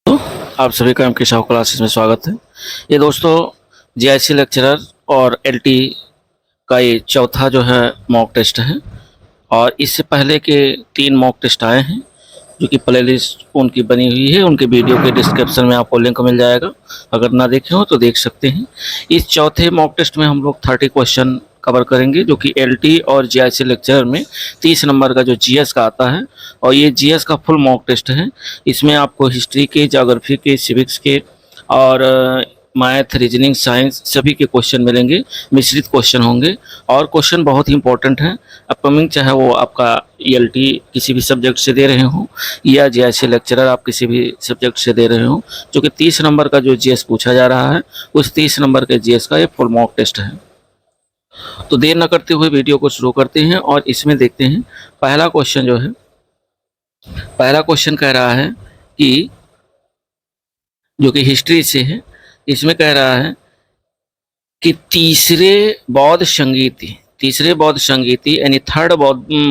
आप सभी का एमके शाह क्लासेस में स्वागत है। ये दोस्तों जीआईसी लेक्चरर और एलटी का ये चौथा जो है मॉक टेस्ट है और इससे पहले के 3 मॉक टेस्ट आए हैं जो कि प्ले लिस्ट उनकी बनी हुई है। उनके वीडियो के डिस्क्रिप्शन में आपको लिंक मिल जाएगा, अगर ना देखे हो तो देख सकते हैं। इस चौथे मॉक टेस्ट में हम लोग 30 क्वेश्चन कवर करेंगे जो कि एलटी और जीआईसी लेक्चरर में 30 नंबर का जो जीएस का आता है और ये जीएस का फुल मॉक टेस्ट है। इसमें आपको हिस्ट्री के, ज्योग्राफी के, सिविक्स के और मैथ, रीजनिंग, साइंस सभी के क्वेश्चन मिलेंगे। मिश्रित क्वेश्चन होंगे और क्वेश्चन बहुत ही इंपॉर्टेंट हैं अपकमिंग, चाहे वो आपका ईएलटी किसी भी सब्जेक्ट से दे रहे हो या जीआईसी लेक्चरर आप किसी भी सब्जेक्ट से दे रहे हो, जो कि 30 नंबर का जो जीएस पूछा जा रहा है उस 30 नंबर के जीएस का ये फुल मॉक टेस्ट है। तो देर न करते हुए वीडियो को शुरू करते हैं और इसमें देखते हैं पहला क्वेश्चन जो है। पहला क्वेश्चन कह रहा है कि जो कि हिस्ट्री से है, इसमें कह रहा है कि तीसरे बौद्ध संगीति यानी थर्ड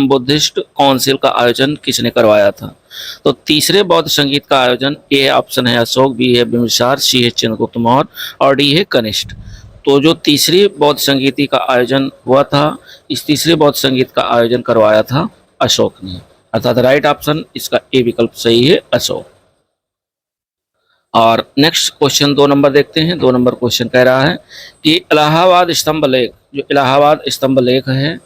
बुद्धिस्ट काउंसिल का आयोजन किसने करवाया था? तो तीसरे बौद्ध संगीत का आयोजन ए ऑप्शन है अशोक, बी है बिंबिसार, सी है चंद्रगुप्त मौर्य और डी है कनिष्क। तो जो तीसरी बौद्ध संगीति का आयोजन हुआ था, इस तीसरे बौद्ध संगीत का आयोजन करवाया था अशोक ने, अर्थात राइट ऑप्शन इसका ए विकल्प सही है, अशोक। और नेक्स्ट क्वेश्चन 2 नंबर देखते हैं। 2 नंबर क्वेश्चन कह रहा है कि इलाहाबाद स्तंभ लेख, जो इलाहाबाद स्तंभ लेख है,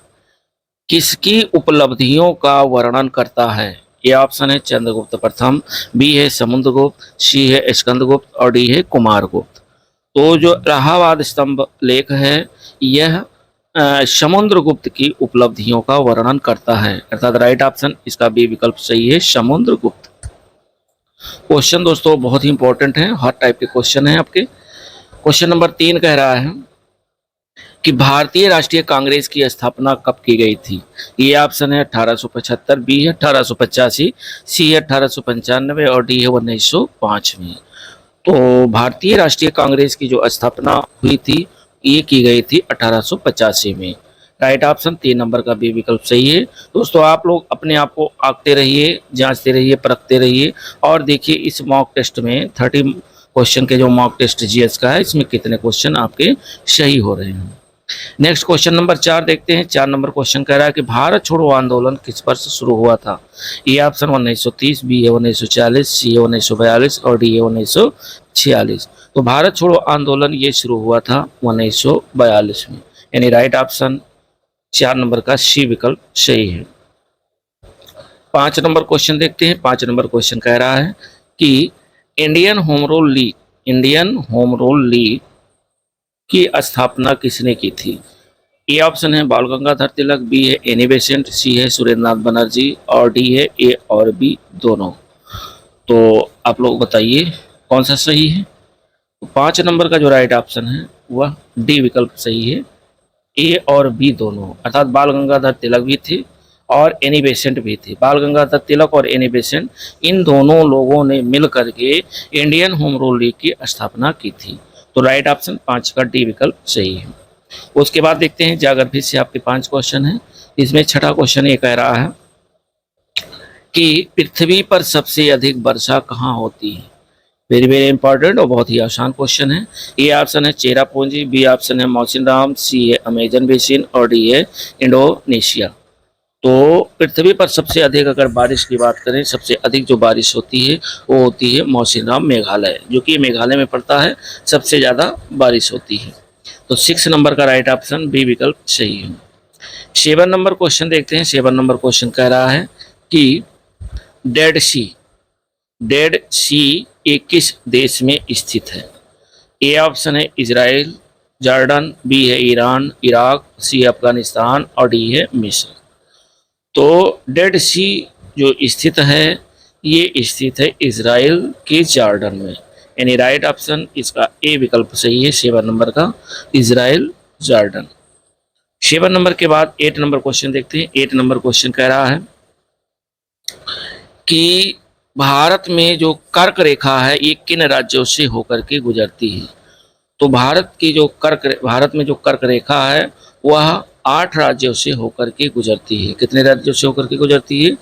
किसकी उपलब्धियों का वर्णन करता है? ये ऑप्शन है चंद्रगुप्त प्रथम, बी है समुद्रगुप्त, सी है स्कंदगुप्त और डी है कुमारगुप्त। तो जो इलाहाबाद स्तंभ लेख है यह समुद्रगुप्त की उपलब्धियों का वर्णन करता है, अर्थात राइट ऑप्शन इसका बी विकल्प सही है, समुद्रगुप्त। क्वेश्चन दोस्तों बहुत ही इंपॉर्टेंट है, हर टाइप के क्वेश्चन है आपके। क्वेश्चन नंबर 3 कह रहा है कि भारतीय राष्ट्रीय कांग्रेस की स्थापना कब की गई थी? ये ऑप्शन है 1875, बी है 1885, सी है 1895 और डी है 1905 में। तो भारतीय राष्ट्रीय कांग्रेस की जो स्थापना हुई थी ये की गई थी 1885 में, राइट ऑप्शन 3 नंबर का बी विकल्प सही है। दोस्तों आप लोग अपने आप को आंकते रहिए, जांचते रहिए, परखते रहिए और देखिए इस मॉक टेस्ट में 30 क्वेश्चन के जो मॉक टेस्ट जीएस का है इसमें कितने क्वेश्चन आपके सही हो रहे हैं। नेक्स्ट क्वेश्चन नंबर 4 देखते हैं। 4 नंबर क्वेश्चन कह रहा है कि भारत छोड़ो आंदोलन किस वर्ष शुरू हुआ था? ये ऑप्शन 1930, बी है 1940, सी है 1942 और डी है 1946। तो भारत छोड़ो आंदोलन ये शुरू हुआ था 1942 में, यानी राइट ऑप्शन 4 नंबर का सी विकल्प सही है। 5 नंबर क्वेश्चन देखते हैं। 5 नंबर क्वेश्चन कह रहा है कि इंडियन होम रूल लीग की स्थापना किसने की थी? ए ऑप्शन है बाल गंगाधर तिलक, बी है एनी बेसेंट, सी है सुरेंद्रनाथ बनर्जी और डी है ए और बी दोनों। तो आप लोग बताइए कौन सा सही है? तो 5 नंबर का जो राइट ऑप्शन है वह डी विकल्प सही है, ए और बी दोनों, अर्थात बाल गंगाधर तिलक भी थे और एनी बेसेंट भी थे। बाल गंगाधर तिलक और एनी बेसेंट इन दोनों लोगों ने मिल करके इंडियन होम रूल लीग की स्थापना की थी। तो राइट ऑप्शन 5 का डी विकल्प सही है। उसके बाद देखते हैं ज्योग्राफी से आपके 5 क्वेश्चन हैं। इसमें छठा क्वेश्चन ये कह रहा है कि पृथ्वी पर सबसे अधिक वर्षा कहाँ होती है? वेरी वेरी इंपॉर्टेंट और बहुत ही आसान क्वेश्चन है। ए ऑप्शन है चेरापूंजी, बी ऑप्शन है मौसिनराम, सी है अमेजन बेसिन और डी है इंडोनेशिया। तो पृथ्वी पर सबसे अधिक अगर बारिश की बात करें, सबसे अधिक जो बारिश होती है वो होती है मौसिनराम मेघालय, जो कि मेघालय में पड़ता है, सबसे ज़्यादा बारिश होती है। तो 6 नंबर का राइट ऑप्शन बी विकल्प सही है। 7 नंबर क्वेश्चन देखते हैं। 7 नंबर क्वेश्चन कह रहा है कि डेड सी ये किस देश में स्थित है? ए ऑप्शन है इजराइल, जॉर्डन, बी है ईरान, इराक, सी है अफगानिस्तान और डी है मिस्र। तो डेड सी जो स्थित है ये स्थित है इजराइल के जॉर्डन में, यानी राइट ऑप्शन इसका ए विकल्प सही है, 7 नंबर का, इजराइल जॉर्डन। 7 नंबर के बाद 8 नंबर क्वेश्चन देखते हैं। 8 नंबर क्वेश्चन कह रहा है कि भारत में जो कर्क रेखा है ये किन राज्यों से होकर के गुजरती है? तो भारत में जो कर्क रेखा है वह 8 राज्यों से होकर के गुजरती है। कितने राज्यों से होकर के गुजरती है?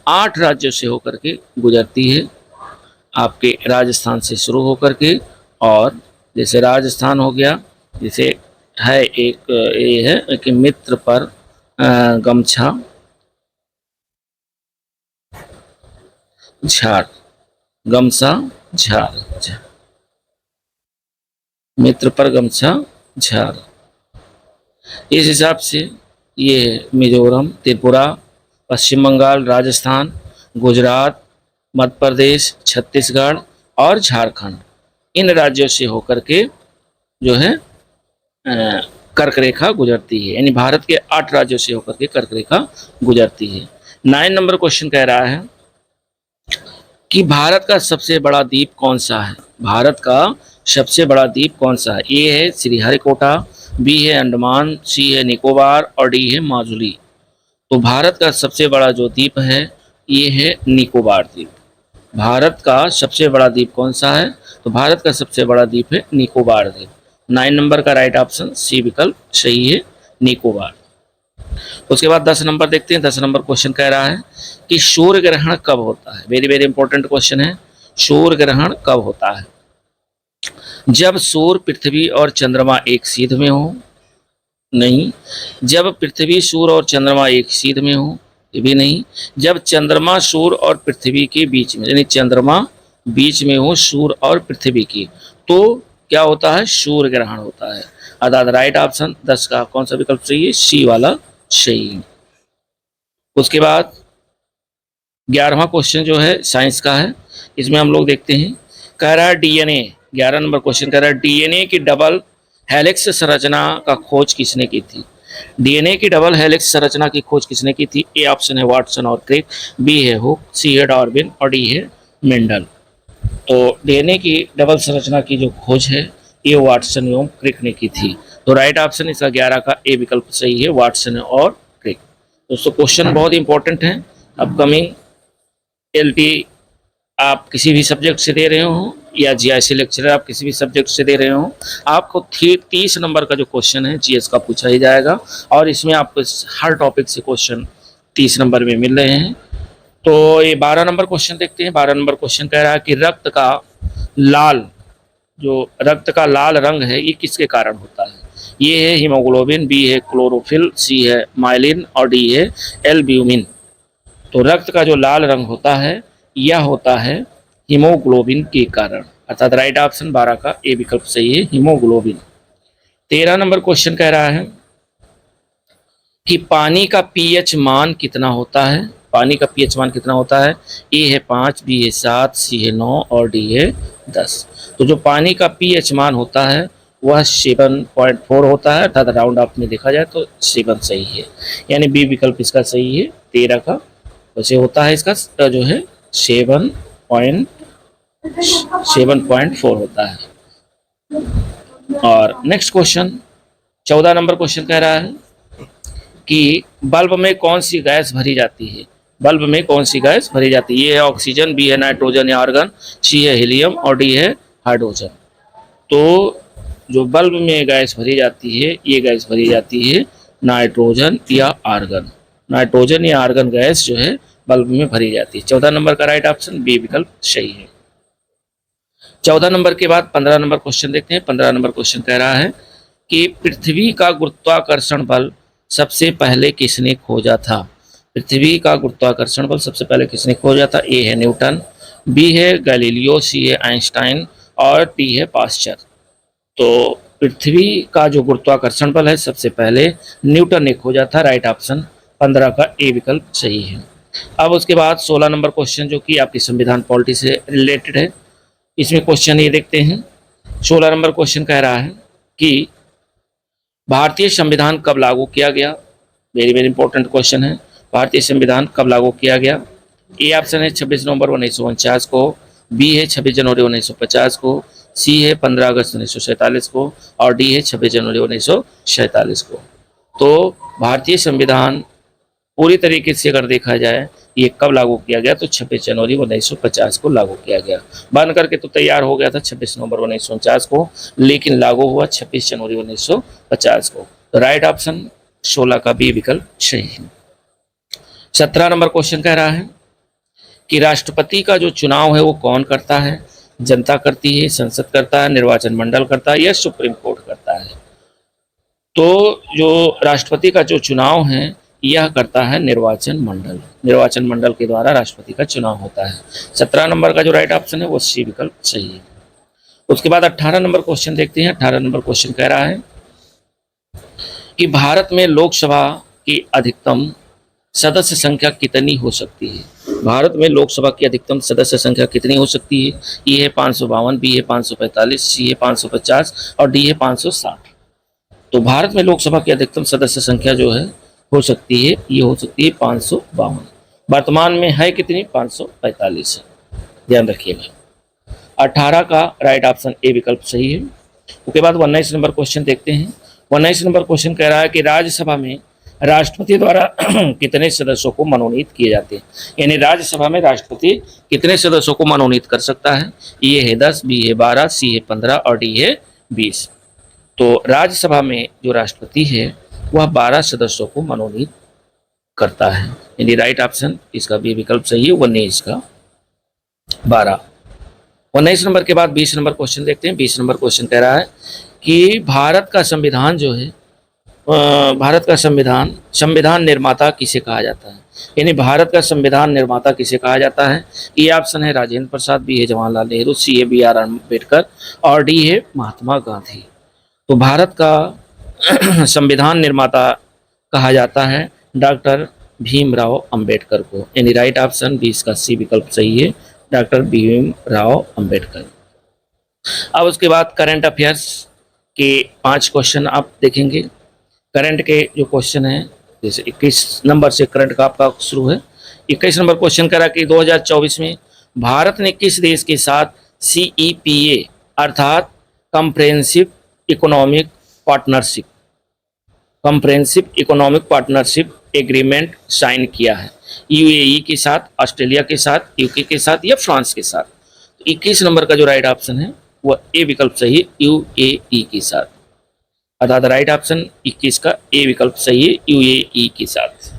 8 राज्यों से होकर के गुजरती है। आपके राजस्थान से शुरू होकर के, और जैसे राजस्थान हो गया, जैसे है एक ये है कि मित्र पर गमछा झाड़, गमछा झाड़, मित्र पर गमछा झाड़। इस हिसाब से ये मिजोरम, त्रिपुरा, पश्चिम बंगाल, राजस्थान, गुजरात, मध्य प्रदेश, छत्तीसगढ़ और झारखंड, इन राज्यों से होकर के जो है कर्क रेखा गुजरती है। यानी भारत के 8 राज्यों से होकर के कर्क रेखा गुजरती है। 9 नंबर क्वेश्चन कह रहा है कि भारत का सबसे बड़ा द्वीप कौन सा है? भारत का सबसे बड़ा द्वीप कौन सा है? ए है श्रीहरिकोटा, बी है अंडमान, सी है निकोबार और डी है माजुली। तो भारत का सबसे बड़ा जो द्वीप है ये है निकोबार द्वीप। भारत का सबसे बड़ा द्वीप कौन सा है? तो भारत का सबसे बड़ा द्वीप है निकोबार द्वीप। 9 नंबर का राइट ऑप्शन सी विकल्प सही है, निकोबार। उसके बाद 10 नंबर देखते हैं। 10 नंबर क्वेश्चन कह रहा है कि सूर्य ग्रहण कब होता है? वेरी वेरी इंपॉर्टेंट क्वेश्चन है। सूर्य ग्रहण कब होता है? जब सूर्य, पृथ्वी और चंद्रमा एक सीध में हो? नहीं। जब पृथ्वी, सूर्य और चंद्रमा एक सीध में हो? ये भी नहीं। जब चंद्रमा, सूर्य और पृथ्वी के बीच में, यानी चंद्रमा बीच में हो सूर्य और पृथ्वी की, तो क्या होता है? सूर्य ग्रहण होता है। अर्थात राइट ऑप्शन 10 का कौन सा विकल्प सही है? सी वाला सही। उसके बाद 11वां क्वेश्चन जो है साइंस का है। इसमें हम लोग देखते हैं, कह रहा है डीएनए, 11 नंबर क्वेश्चन कह रहा है डीएनए की डबल हेलिक्स संरचना का खोज किसने की थी? डीएनए की डबल हेलिक्स संरचना की खोज किसने की थी? ए ऑप्शन है वाटसन और क्रिक, बी है हुक, सी है डार्विन और डी है मेंडल। तो डीएनए की डबल संरचना की जो खोज है ये वाटसन एवं क्रिक ने की थी। तो राइट ऑप्शन इसका 11 का ए विकल्प सही है, वाटसन और क्रिक। दोस्तों क्वेश्चन बहुत इंपॉर्टेंट है। अपकमिंग एलटी आप किसी भी सब्जेक्ट से दे रहे हो या जीआईसी लेक्चरर आप किसी भी सब्जेक्ट से दे रहे हो, आपको 30 नंबर का जो क्वेश्चन है जीएस का पूछा ही जाएगा, और इसमें आपको हर टॉपिक से क्वेश्चन 30 नंबर में मिल रहे हैं। तो ये 12 नंबर क्वेश्चन देखते हैं। 12 नंबर क्वेश्चन कह रहा है कि रक्त का लाल रंग है ये किसके कारण होता है? ये है हीमोग्लोबिन, बी है क्लोरोफिल, सी है माइलिन और डी है एल्ब्यूमिन। तो रक्त का जो लाल रंग होता है यह होता है हीमोग्लोबिन के कारण। अर्थात राइट ऑप्शन 12 का ए विकल्प सही है, हीमोग्लोबिन। 13 नंबर क्वेश्चन कह रहा है कि पानी का पीएच मान कितना होता है? पानी का पीएच मान कितना होता है? ए है 5, बी है 7, सी है 9 और डी है 10। तो जो पानी का पीएच मान होता है वह 7.4 होता है। अर्थात राउंड ऑफ में देखा जाए तो 7 सही है, यानी बी विकल्प इसका सही है 13 का। वैसे होता है इसका जो है 7.4 होता है। और नेक्स्ट क्वेश्चन 14 नंबर क्वेश्चन कह रहा है कि बल्ब में कौन सी गैस भरी जाती है? बल्ब में कौन सी गैस भरी जाती है? ये है ऑक्सीजन, बी है नाइट्रोजन या आर्गन, सी है हीलियम और डी है हाइड्रोजन। तो जो बल्ब में गैस भरी जाती है ये गैस भरी जाती है नाइट्रोजन या आर्गन। नाइट्रोजन या आर्गन गैस जो है बल्ब में भरी जाती है। 14 नंबर का राइट ऑप्शन बी विकल्प सही है। 14 नंबर के बाद 15 नंबर क्वेश्चन देखते हैं। 15 नंबर क्वेश्चन कह रहा है कि पृथ्वी का गुरुत्वाकर्षण बल सबसे पहले किसने खोजा था? पृथ्वी का गुरुत्वाकर्षण बल सबसे पहले किसने खोजा था? ए है न्यूटन, बी है गैलीलियो, सी है आइंस्टाइन और डी है पास्चर। तो पृथ्वी का जो गुरुत्वाकर्षण बल है सबसे पहले न्यूटन ने खोजा था। राइट ऑप्शन 15 का ए विकल्प सही है। अब उसके बाद 16 नंबर क्वेश्चन जो कि आपकी संविधान पॉलिटी से रिलेटेड है, इसमें क्वेश्चन ये देखते हैं। 16 नंबर क्वेश्चन कह रहा है कि भारतीय संविधान कब लागू किया गया? वेरी वेरी इंपॉर्टेंट क्वेश्चन है। भारतीय संविधान कब लागू किया गया? ए ऑप्शन है 26 नवंबर 1949 को, बी है 26 जनवरी 1950 को, सी है 15 अगस्त 1947 को और डी है 26 जनवरी 1947 को। तो भारतीय संविधान पूरी तरीके से अगर देखा जाए ये कब लागू किया गया तो 26 जनवरी 1950 को लागू किया गया। बन करके तो तैयार हो गया था 26 नवंबर 1949 को, लेकिन लागू हुआ 26 जनवरी 1950 को। तो राइट ऑप्शन 16 का बी विकल्प सही है। 17 नंबर क्वेश्चन कह रहा है कि राष्ट्रपति का जो चुनाव है वो कौन करता है? जनता करती है, संसद करता है, निर्वाचन मंडल करता है या सुप्रीम कोर्ट करता है? तो जो राष्ट्रपति का जो चुनाव है यह करता है निर्वाचन मंडल। निर्वाचन मंडल के द्वारा राष्ट्रपति का चुनाव होता है। 17 नंबर का जो राइट ऑप्शन है वो सी विकल्प सही है। उसके बाद 18 नंबर क्वेश्चन देखते हैं। 18 नंबर क्वेश्चन कह रहा है कि भारत में लोकसभा की अधिकतम सदस्य संख्या कितनी हो सकती है? भारत में लोकसभा की अधिकतम सदस्य संख्या कितनी हो सकती है? ए है 552, बी है 545, सी है 550 और डी है 560। तो भारत में लोकसभा की अधिकतम सदस्य संख्या जो है हो सकती है, ये हो सकती है 552। वर्तमान में है कितनी? 545 है, ध्यान रखिएगा। 18 का राइट ऑप्शन ए विकल्प सही है। उसके बाद 19 नंबर क्वेश्चन देखते हैं। 19 नंबर क्वेश्चन कह रहा है कि राज्यसभा में राष्ट्रपति द्वारा कितने सदस्यों को मनोनीत किए जाते हैं? यानी राज्यसभा में राष्ट्रपति कितने सदस्यों को मनोनीत कर सकता है? ए है 10, बी है 12, सी है 15 और डी है 20। तो राज्यसभा में जो राष्ट्रपति है वह 12 सदस्यों को मनोनीत करता है। यानी राइट ऑप्शन इसका बी विकल्प सही है। 19 का 12। 19 नंबर के बाद 20 नंबर क्वेश्चन देखते हैं। 20 नंबर क्वेश्चन कह रहा है कि भारत का संविधान जो है, भारत का संविधान निर्माता किसे कहा जाता है? यानी भारत का संविधान निर्माता किसे कहा जाता है? ए ऑप्शन है राजेंद्र प्रसाद, बी है जवाहरलाल नेहरू, सी है बी आर अम्बेडकर और डी है महात्मा गांधी। तो भारत का संविधान निर्माता कहा जाता है डॉक्टर भीमराव अंबेडकर को। यानी राइट ऑप्शन 20 का सी विकल्प सही है, डॉक्टर भीमराव अंबेडकर। अब उसके बाद करंट अफेयर्स के 5 क्वेश्चन आप देखेंगे। करंट के जो क्वेश्चन है, जैसे 21 नंबर से करंट का आपका शुरू है। 21 नंबर क्वेश्चन करा कि 2024 में भारत ने किस देश के साथ CEPA अर्थात comprehensive economic partnership agreement sign किया है? UAE के साथ, ऑस्ट्रेलिया के साथ, UK के साथ या फ्रांस के साथ? 21 नंबर का जो राइट ऑप्शन है वह ए विकल्प सही है, UAE के साथ। अर्थात राइट ऑप्शन 21 का ए विकल्प सही है, UAE के साथ।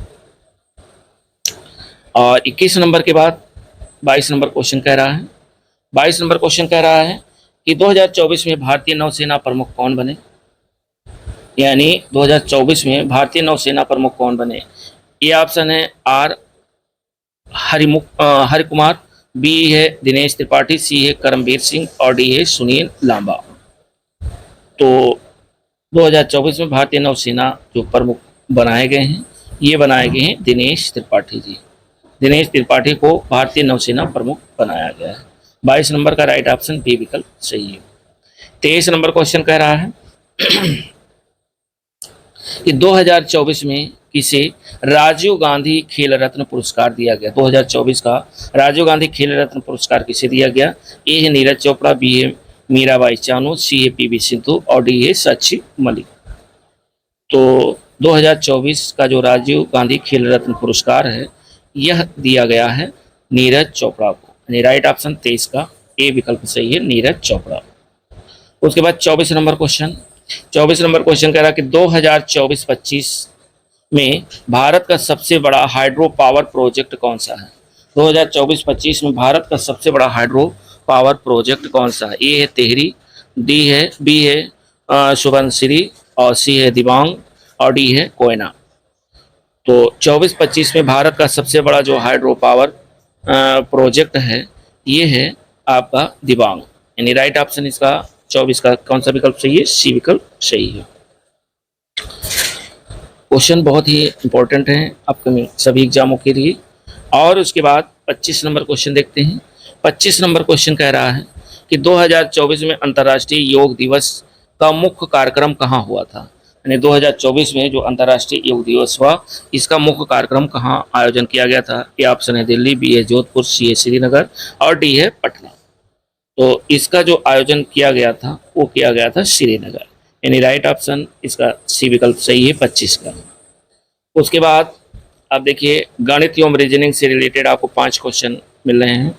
और 21 नंबर के बाद 22 नंबर क्वेश्चन कह रहा है। 22 नंबर क्वेश्चन कह रहा है कि 2024 में भारतीय नौसेना प्रमुख कौन बने? यानी 2024 में भारतीय नौसेना प्रमुख कौन बने? ये ऑप्शन है आर हरि कुमार, बी है दिनेश त्रिपाठी, सी है करमबीर सिंह और डी है सुनील लांबा। तो 2024 में भारतीय नौसेना जो प्रमुख बनाए गए हैं, ये बनाए गए हैं दिनेश त्रिपाठी जी। दिनेश त्रिपाठी को भारतीय नौसेना प्रमुख बनाया गया है। 22 नंबर का राइट ऑप्शन बी विकल्प सही है। 23 नंबर क्वेश्चन कह रहा है कि 2024 में किसे राजीव गांधी खेल रत्न पुरस्कार दिया गया? 2024 का राजीव गांधी खेल रत्न पुरस्कार किसे दिया गया? ए है नीरज चोपड़ा, बी है मीराबाई चानू, सी है PV सिंधु और डी है साक्षी मलिक। तो 2024 का जो राजीव गांधी खेल रत्न पुरस्कार है यह दिया गया है नीरज चोपड़ा को। यानी राइट ऑप्शन 23 का ए विकल्प सही है, नीरज चोपड़ा। उसके बाद 24 नंबर क्वेश्चन। 24 नंबर क्वेश्चन कह रहा है कि 2024-25 में भारत का सबसे बड़ा हाइड्रो पावर प्रोजेक्ट कौन सा है? 2024-25 में भारत का सबसे बड़ा हाइड्रो पावर प्रोजेक्ट कौन सा है? ए है तेहरी, बी है सुबनसिरी और सी है दिबांग और डी है कोयना। तो 24-25 में भारत का सबसे बड़ा जो हाइड्रो पावर प्रोजेक्ट है ये है आपका दिबांग। यानी राइट ऑप्शन इसका 24 का कौन सा विकल्प सही है? सी विकल्प सही है। क्वेश्चन बहुत ही इंपॉर्टेंट है अपकमिंग सभी एग्जामों के लिए। और उसके बाद 25 नंबर क्वेश्चन देखते हैं। 25 नंबर क्वेश्चन कह रहा है कि 2024 में अंतर्राष्ट्रीय योग दिवस का मुख्य कार्यक्रम कहाँ हुआ था? यानी 2024 में जो अंतर्राष्ट्रीय योग दिवस हुआ इसका मुख्य कार्यक्रम कहाँ आयोजन किया गया था? ए ऑप्शन है दिल्ली, बी है जोधपुर, सी है श्रीनगर और डी है पटना। तो इसका जो आयोजन किया गया था वो किया गया था श्रीनगर। यानी राइट ऑप्शन इसका सी विकल्प सही है 25 का। उसके बाद आप देखिए गणित एवं रीजनिंग से रिलेटेड आपको 5 क्वेश्चन मिल रहे हैं।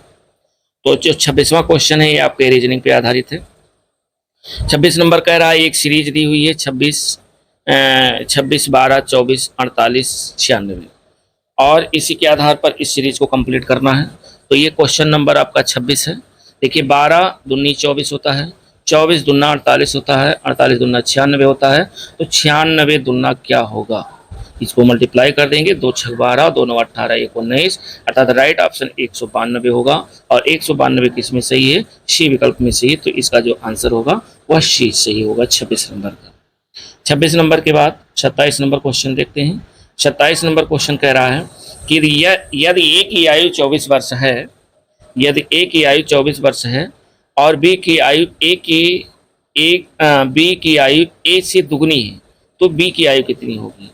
तो जो 26वां क्वेश्चन है ये आपके रीजनिंग पे आधारित है। 26 नंबर कह रहा है एक सीरीज दी हुई है 26, 12, 24, 48, 96 और इसी के आधार पर इस सीरीज को कंप्लीट करना है। तो ये क्वेश्चन नंबर आपका 26 है। देखिए 12 दूनी 24 होता है, 24 दूना 48 होता है, 48 दूना 96 होता है। तो 96 दूना क्या होगा, इसको मल्टीप्लाई कर देंगे, 2 छक 12, 2 9 18, 1 19, अर्थात राइट ऑप्शन 192 होगा। और 192 किस में सही है, सी विकल्प में सही है। तो इसका जो आंसर होगा वह सी सही होगा 26 नंबर का। 26 नंबर के बाद 27 नंबर क्वेश्चन देखते हैं। 27 नंबर क्वेश्चन कह रहा है कि यदि ए की आयु 24 वर्ष है, यदि ए की आयु 24 वर्ष है और बी की आयु बी की आयु ए से दुगनी है, तो बी की आयु कितनी होगी।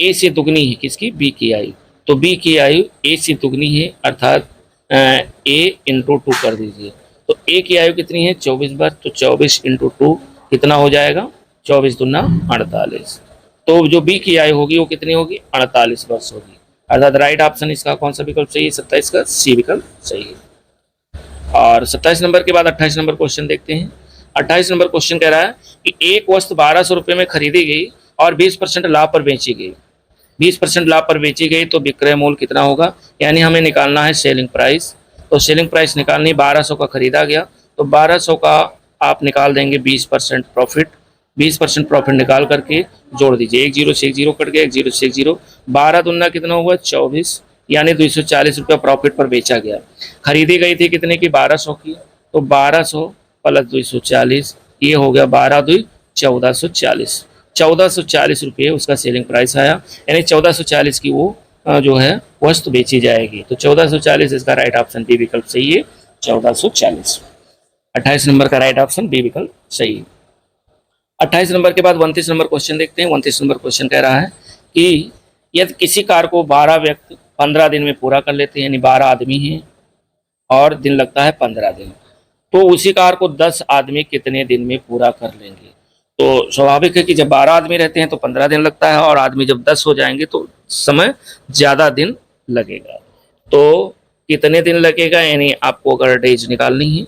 ए से दुगनी है किसकी, बी की आयु। तो बी की आयु ए से दुगनी है, अर्थात ए इंटू 2 कर दीजिए। तो ए की आयु कितनी है 24 वर्ष, तो 24 इंटू 2 कितना हो जाएगा, 24 दूना 48। तो जो बी की आयु होगी वो कितनी होगी, 48 वर्ष होगी। अर्थात राइट ऑप्शन इसका कौन सा विकल्प सही है, 27 का सी विकल्प सही है। और 27 नंबर के बाद 28 नंबर क्वेश्चन देखते हैं। 28 नंबर क्वेश्चन कह रहा है कि एक वस्तु 1200 रुपये में खरीदी गई और 20% लाभ पर बेची गई, 20% लाभ पर बेची गई, तो विक्रय मूल्य कितना होगा। यानी हमें निकालना है सेलिंग प्राइस। तो सेलिंग प्राइस निकालनी, 1200 का खरीदा गया, तो 1200 का आप निकाल देंगे 20% प्रॉफिट। 20% प्रॉफिट निकाल करके जोड़ दीजिए, 1 0 से 1 0 कट गया, 1 0 से 1 0, 12 दूना कितना हुआ 24, यानी 240 रुपया प्रॉफिट पर बेचा गया। खरीदी गई थी कितने की, 1200 की, तो 1200 प्लस 240, ये हो गया 12 2 1440, 1440 रुपये उसका सेलिंग प्राइस आया। यानी 1440 की वो जो है वस्तु बेची जाएगी। तो 1440 इसका राइट ऑप्शन बी विकल्प सही है, 1440। 28 नंबर का राइट ऑप्शन बी विकल्प सही है। 28 नंबर के बाद 29 नंबर क्वेश्चन देखते हैं। 29 नंबर क्वेश्चन कह रहा है कि यदि किसी कार्य को 12 व्यक्ति 15 दिन में पूरा कर लेते हैं, यानी 12 आदमी हैं और दिन लगता है 15 दिन, तो उसी कार्य को 10 आदमी कितने दिन में पूरा कर लेंगे। तो स्वाभाविक है कि जब 12 आदमी रहते हैं तो 15 दिन लगता है, और आदमी जब 10 हो जाएंगे तो समय ज़्यादा दिन लगेगा। तो कितने दिन लगेगा, यानी आपको अगर डेज निकालनी है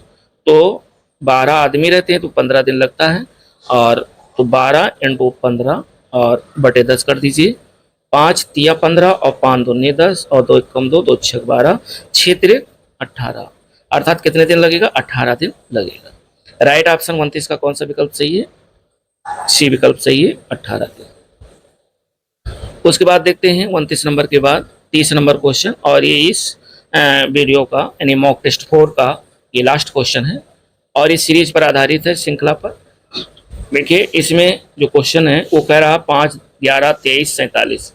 तो 12 आदमी रहते हैं तो 15 दिन लगता है, और तो 12 इंटू 15 और बटे 10 कर दीजिए, 5 तिया 15 और 5 दूनी 10 और 2 कम 2, 2 6 12, 6 तिरे 18, अर्थात कितने दिन लगेगा, 18 दिन लगेगा। राइट ऑप्शन 29 का कौन सा विकल्प सही है, सी विकल्प सही है, 18 दिन। उसके बाद देखते हैं 29 नंबर के बाद 30 नंबर क्वेश्चन, और ये इस वीडियो का यानी मॉक टेस्ट 4 का ये लास्ट क्वेश्चन है, और इस सीरीज पर आधारित है, श्रृंखला पर। देखिए इसमें जो क्वेश्चन है वो कह रहा 5 11 23 47,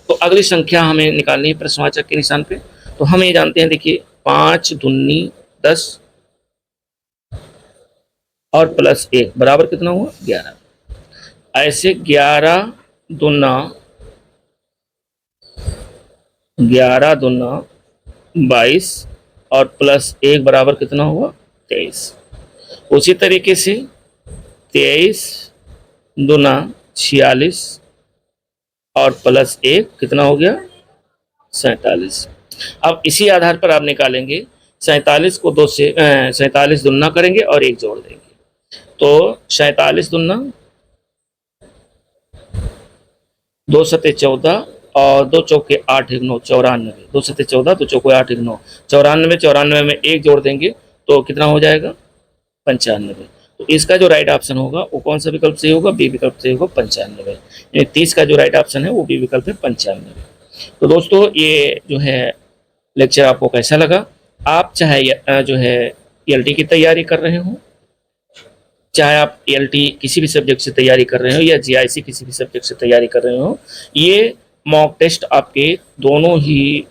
तो अगली संख्या हमें निकालनी है प्रश्नवाचक के निशान पे। तो हम ये जानते हैं, देखिए 5 दूनी 10 और प्लस 1 बराबर कितना हुआ 11। ऐसे 11 दूना 22 और प्लस 1 बराबर कितना हुआ 23। उसी तरीके से 23 दूना 46 और प्लस 1 कितना हो गया 47। अब इसी आधार पर आप निकालेंगे, 47 को 2 से 47 दुना करेंगे और 1 जोड़ देंगे, तो 47 दुना 2 सते 14 और 2 चौके 8 1 9 94, 2 सते 14 2 चौके 8 1 9 94, 94 में 1 जोड़ देंगे तो कितना हो जाएगा 95। तो इसका जो राइट ऑप्शन होगा वो कौन सा विकल्प सही होगा, बी विकल्प सही होगा 95। यानी 30 का जो राइट ऑप्शन है वो बी विकल्प है 95। तो दोस्तों ये जो है लेक्चर आपको कैसा लगा। आप चाहे जो है ELT की तैयारी कर रहे हो, चाहे आप ELT किसी भी सब्जेक्ट से तैयारी कर रहे हो या GIC किसी भी सब्जेक्ट से तैयारी कर रहे हो, ये मॉक टेस्ट आपके दोनों ही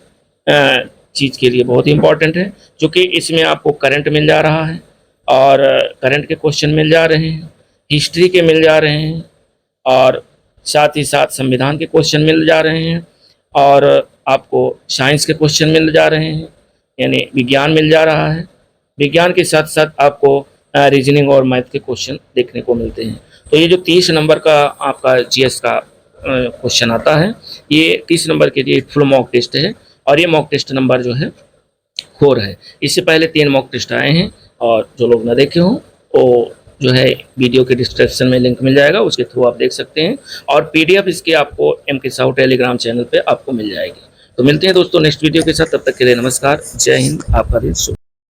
चीज़ के लिए बहुत ही इंपॉर्टेंट है, क्योंकि इसमें आपको करंट मिल जा रहा है और करंट के क्वेश्चन मिल जा रहे हैं, हिस्ट्री के मिल जा रहे हैं, और साथ ही साथ संविधान के क्वेश्चन मिल जा रहे हैं, और आपको साइंस के क्वेश्चन मिल जा रहे हैं, यानी विज्ञान मिल जा रहा है। विज्ञान के साथ साथ आपको रीजनिंग और मैथ के क्वेश्चन देखने को मिलते हैं। तो ये जो 30 नंबर का आपका GS का क्वेश्चन आता है, ये 30 नंबर के लिए फुल मॉक टेस्ट है, और ये मॉक टेस्ट नंबर जो है 4 है। इससे पहले 3 मॉक टेस्ट आए हैं, और जो लोग ना देखे हों वो जो है वीडियो के डिस्क्रिप्शन में लिंक मिल जाएगा, उसके थ्रू आप देख सकते हैं, और PDF इसके आपको MK साहू टेलीग्राम चैनल पे आपको मिल जाएगी। तो मिलते हैं दोस्तों नेक्स्ट वीडियो के साथ, तब तक के लिए नमस्कार, जय हिंद, आपका दिन शुभ।